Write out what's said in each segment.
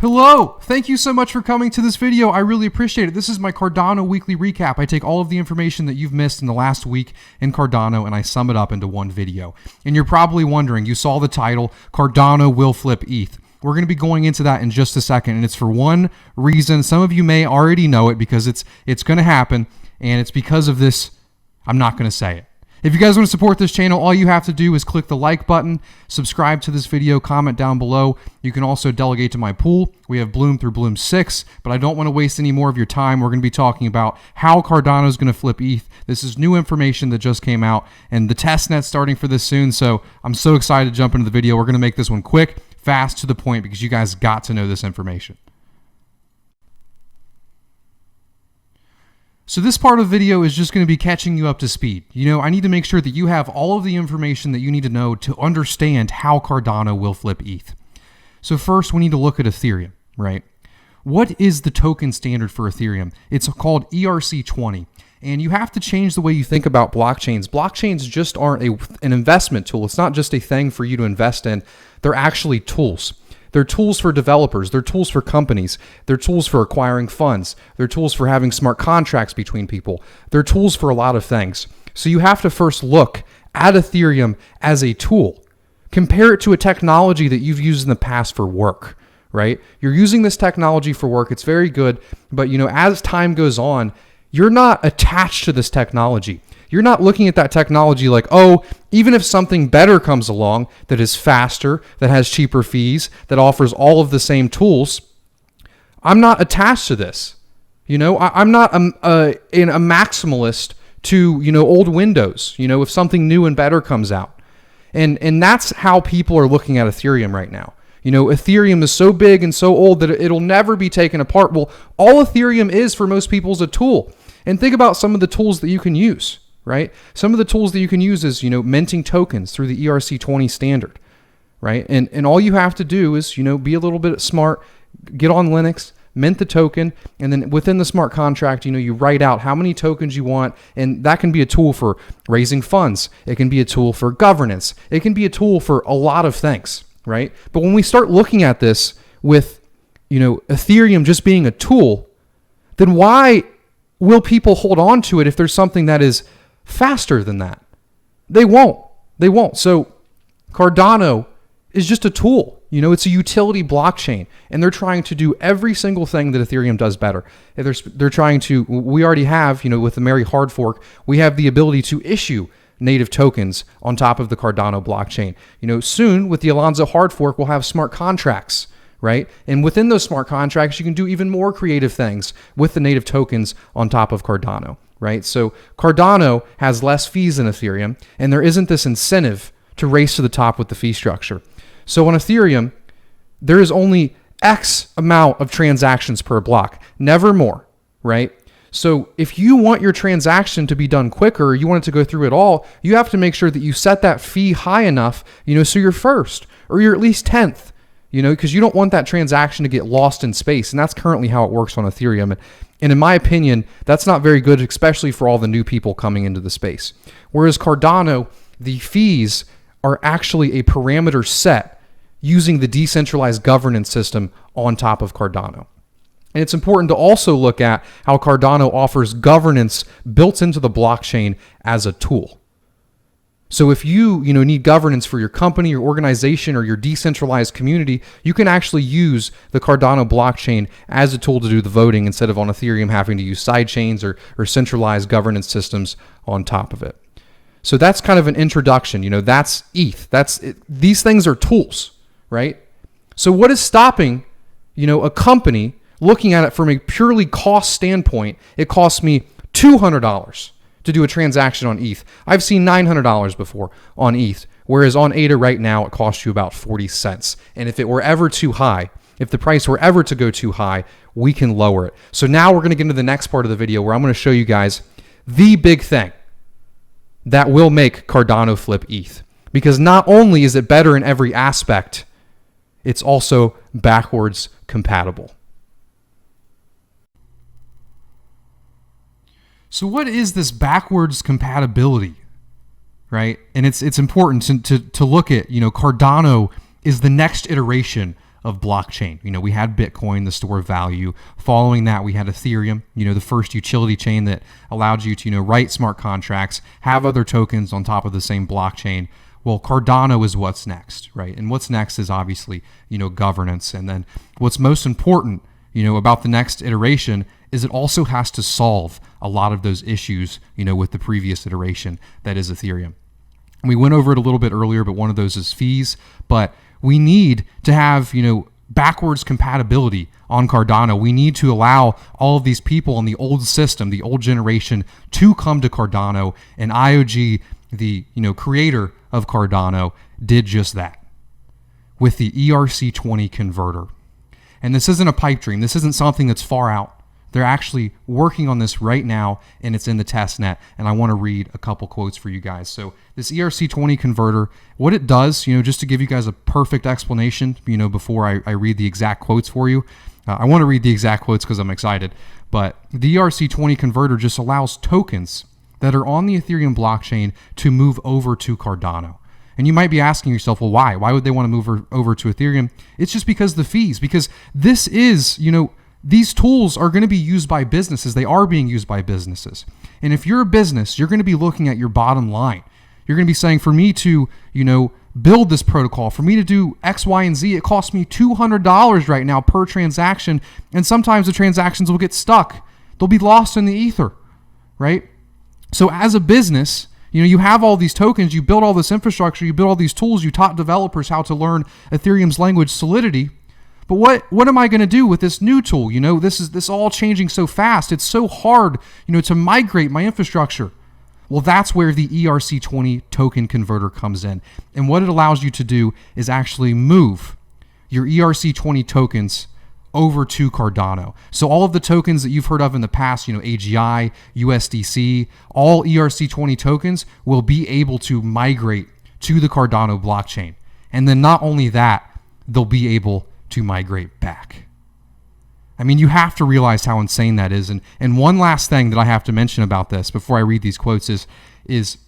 Hello! Thank you so much for coming to this video. I really appreciate it. This is my Cardano weekly recap. I take all of the information that you've missed in the last week in Cardano and I sum it up into one video. And you're probably wondering, you saw the title, Cardano will flip ETH. We're going to be going into that in just a second, and it's for one reason. Some of you may already know it because it's going to happen, and it's because of this. I'm not going to say it. If you guys want to support this channel, all you have to do is click the like button, subscribe to this video, comment down below. You can also delegate to my pool. We have Bloom through Bloom 6, but I don't want to waste any more of your time. We're going to be talking about how Cardano is going to flip ETH. This is new information that just came out, and the testnet's starting for this soon, so I'm so excited to jump into the video. We're going to make this one quick, fast, to the point, because you guys got to know this information. So this part of the video is just going to be catching you up to speed. You know, I need to make sure that you have all of the information that you need to know to understand how Cardano will flip ETH. So first, we need to look at Ethereum, right? What is the token standard for Ethereum? It's called ERC20. And you have to change the way you think about blockchains. Blockchains just aren't an investment tool. It's not just a thing for you to invest in. They're actually tools. They're tools for developers. They're tools for companies. They're tools for acquiring funds. They're tools for having smart contracts between people. They're tools for a lot of things. So you have to first look at Ethereum as a tool. Compare it to a technology that you've used in the past for work, right? You're using this technology for work. It's very good. But, you know, as time goes on, you're not attached to this technology. You're not looking at that technology like, oh, even if something better comes along that is faster, that has cheaper fees, that offers all of the same tools, I'm not attached to this. You know, I'm not a maximalist to, you know, old Windows, you know, if something new and better comes out. And that's how people are looking at Ethereum right now. You know, Ethereum is so big and so old that it'll never be taken apart. Well, all Ethereum is for most people is a tool. And think about some of the tools that you can use. Right? Some of the tools that you can use is, you know, minting tokens through the ERC20 standard, right? And all you have to do is, you know, be a little bit smart, get on Linux, mint the token, and then within the smart contract, you know, you write out how many tokens you want, and that can be a tool for raising funds. It can be a tool for governance. It can be a tool for a lot of things, right? But when we start looking at this with, you know, Ethereum just being a tool, then why will people hold on to it if there's something that is faster than that? They won't. They won't. So Cardano is just a tool. You know, it's a utility blockchain, and they're trying to do every single thing that Ethereum does better. They're trying to, we already have, you know, with the Merry hard fork, we have the ability to issue native tokens on top of the Cardano blockchain. You know, soon with the Alonzo hard fork, we'll have smart contracts, right? And within those smart contracts, you can do even more creative things with the native tokens on top of Cardano. Right? So Cardano has less fees than Ethereum, and there isn't this incentive to race to the top with the fee structure. So on Ethereum, there is only X amount of transactions per block, never more, right? So if you want your transaction to be done quicker, you want it to go through it all, you have to make sure that you set that fee high enough, you know, so you're first or you're at least 10th. You know, because you don't want that transaction to get lost in space. And that's currently how it works on Ethereum. And in my opinion, that's not very good, especially for all the new people coming into the space. Whereas Cardano, the fees are actually a parameter set using the decentralized governance system on top of Cardano. And it's important to also look at how Cardano offers governance built into the blockchain as a tool. So if you know, need governance for your company, your organization, or your decentralized community, you can actually use the Cardano blockchain as a tool to do the voting instead of on Ethereum having to use sidechains or centralized governance systems on top of it. So that's kind of an introduction. You know, that's ETH. These things are tools, right? So what is stopping, you know, a company looking at it from a purely cost standpoint? It costs me $200 to do a transaction on ETH. I've seen $900 before on ETH, whereas on ADA right now, it costs you about 40 cents. And if it were ever too high, if the price were ever to go too high, we can lower it. So now we're going to get into the next part of the video where I'm going to show you guys the big thing that will make Cardano flip ETH. Because not only is it better in every aspect, it's also backwards compatible. So what is this backwards compatibility, right? And it's important to look at, you know, Cardano is the next iteration of blockchain. We had Bitcoin, the store of value. Following that, we had Ethereum, the first utility chain that allowed you to, write smart contracts, have other tokens on top of the same blockchain. Well, Cardano is what's next, right? And what's next is obviously, governance. And then what's most important, about the next iteration is it also has to solve a lot of those issues, with the previous iteration that is Ethereum. And we went over it a little bit earlier, but one of those is fees. But we need to have, backwards compatibility on Cardano. We need to allow all of these people in the old system, the old generation, to come to Cardano. And IOG, the creator of Cardano, did just that with the ERC20 converter. And this isn't a pipe dream. This isn't something that's far out. They're actually working on this right now, and it's in the test net. And I want to read a couple quotes for you guys. So this ERC20 converter, what it does, just to give you guys a perfect explanation, before I read the exact quotes for you. I want to read the exact quotes because I'm excited. But the ERC20 converter just allows tokens that are on the Ethereum blockchain to move over to Cardano. And you might be asking yourself, well, why? Why would they want to move over to Ethereum? It's just because of the fees. Because this is, these tools are going to be used by businesses. They are being used by businesses. And if you're a business, you're going to be looking at your bottom line. You're going to be saying, for me to, build this protocol, for me to do X, Y, and Z, it costs me $200 right now per transaction. And sometimes the transactions will get stuck. They'll be lost in the ether, right? So as a business, you have all these tokens, you build all this infrastructure, you build all these tools, you taught developers how to learn Ethereum's language, Solidity. But what am I going to do with this new tool? This all changing so fast. It's so hard, to migrate my infrastructure. Well, that's where the ERC20 token converter comes in. And what it allows you to do is actually move your ERC20 tokens over to Cardano. So all of the tokens that you've heard of in the past, AGI, USDC, all ERC20 tokens will be able to migrate to the Cardano blockchain. And then not only that, they'll be able to migrate back. I mean, you have to realize how insane that is. And one last thing that I have to mention about this before I read these quotes is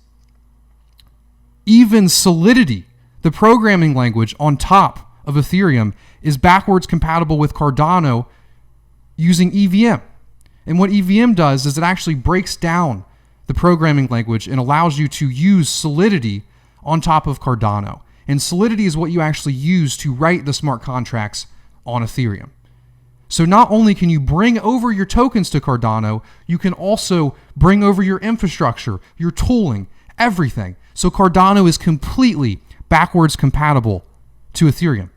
even Solidity, the programming language on top of Ethereum, is backwards compatible with Cardano using EVM. And what EVM does is it actually breaks down the programming language and allows you to use Solidity on top of Cardano. And Solidity is what you actually use to write the smart contracts on Ethereum. So not only can you bring over your tokens to Cardano, you can also bring over your infrastructure, your tooling, everything. So Cardano is completely backwards compatible to Ethereum,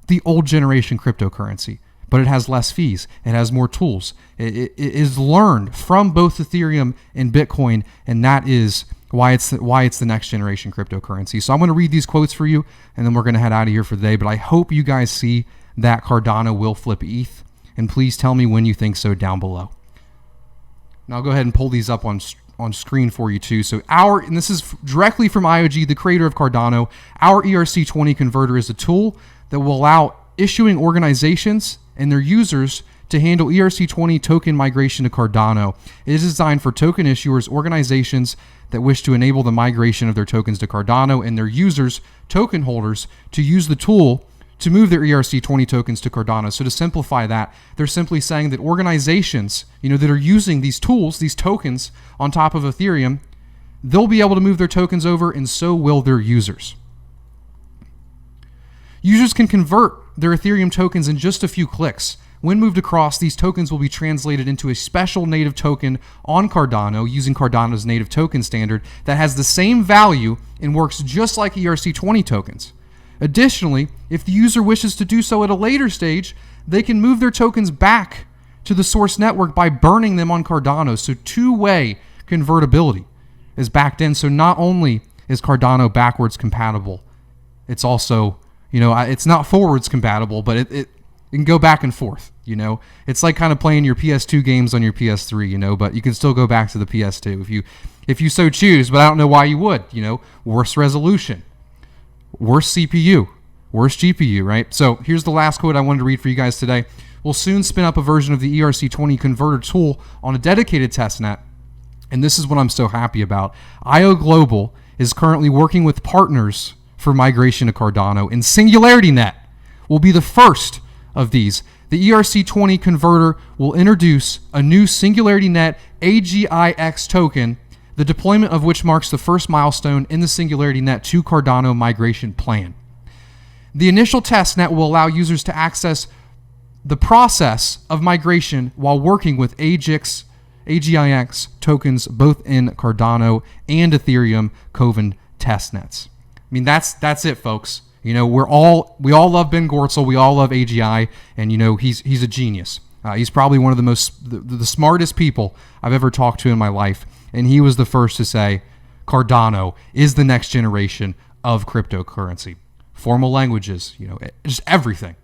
the old generation cryptocurrency, but it has less fees. It has more tools. It is learned from both Ethereum and Bitcoin, and that is why it's the next generation cryptocurrency. So I'm going to read these quotes for you, and then we're going to head out of here for the day. But I hope you guys see that Cardano will flip ETH, and please tell me when you think so down below. Now I'll go ahead and pull these up on screen for you too. So and this is directly from IOG, the creator of Cardano. Our ERC20 converter is a tool that will allow issuing organizations and their users to handle ERC20 token migration to Cardano. It is designed for token issuers, organizations that wish to enable the migration of their tokens to Cardano, and their users, token holders, to use the tool to move their ERC20 tokens to Cardano. So to simplify that, they're simply saying that organizations, that are using these tools, these tokens on top of Ethereum, they'll be able to move their tokens over, and so will their users. Users can convert their Ethereum tokens in just a few clicks. When moved across, these tokens will be translated into a special native token on Cardano using Cardano's native token standard that has the same value and works just like ERC20 tokens. Additionally, if the user wishes to do so at a later stage, they can move their tokens back to the source network by burning them on Cardano. So two-way convertibility is backed in. So not only is Cardano backwards compatible, it's also, it's not forwards compatible, but it can go back and forth. It's like kind of playing your PS2 games on your PS3, but you can still go back to the PS2 if you so choose, but I don't know why you would. Worse resolution, worse CPU, worse GPU, right? So here's the last quote I wanted to read for you guys today. We'll soon spin up a version of the ERC20 converter tool on a dedicated testnet, and this is what I'm so happy about. IO Global is currently working with partners for migration to Cardano, and SingularityNet will be the first of these. The ERC20 Converter will introduce a new Singularity Net AGIX token, the deployment of which marks the first milestone in the Singularity Net to Cardano migration plan. The initial testnet will allow users to access the process of migration while working with AGIX tokens both in Cardano and Ethereum Kovan testnets. I mean, that's it, folks. You know, we all love Ben Gortzel, we all love AGI, and you know he's a genius. He's probably one of the smartest people I've ever talked to in my life, and he was the first to say Cardano is the next generation of cryptocurrency. Formal languages, you know, just everything.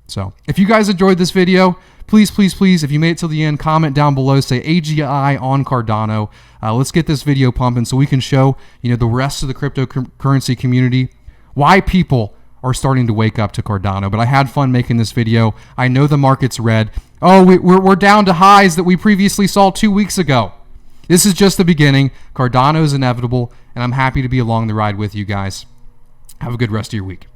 So if you guys enjoyed this video, please, if you made it till the end, comment down below, say AGI on Cardano. Let's get this video pumping so we can show, you know, the rest of the cryptocurrency community why people are starting to wake up to Cardano. But I had fun making this video. I know the market's red. Oh, we're down to highs that we previously saw 2 weeks ago. This is just the beginning. Cardano is inevitable, and I'm happy to be along the ride with you guys. Have a good rest of your week.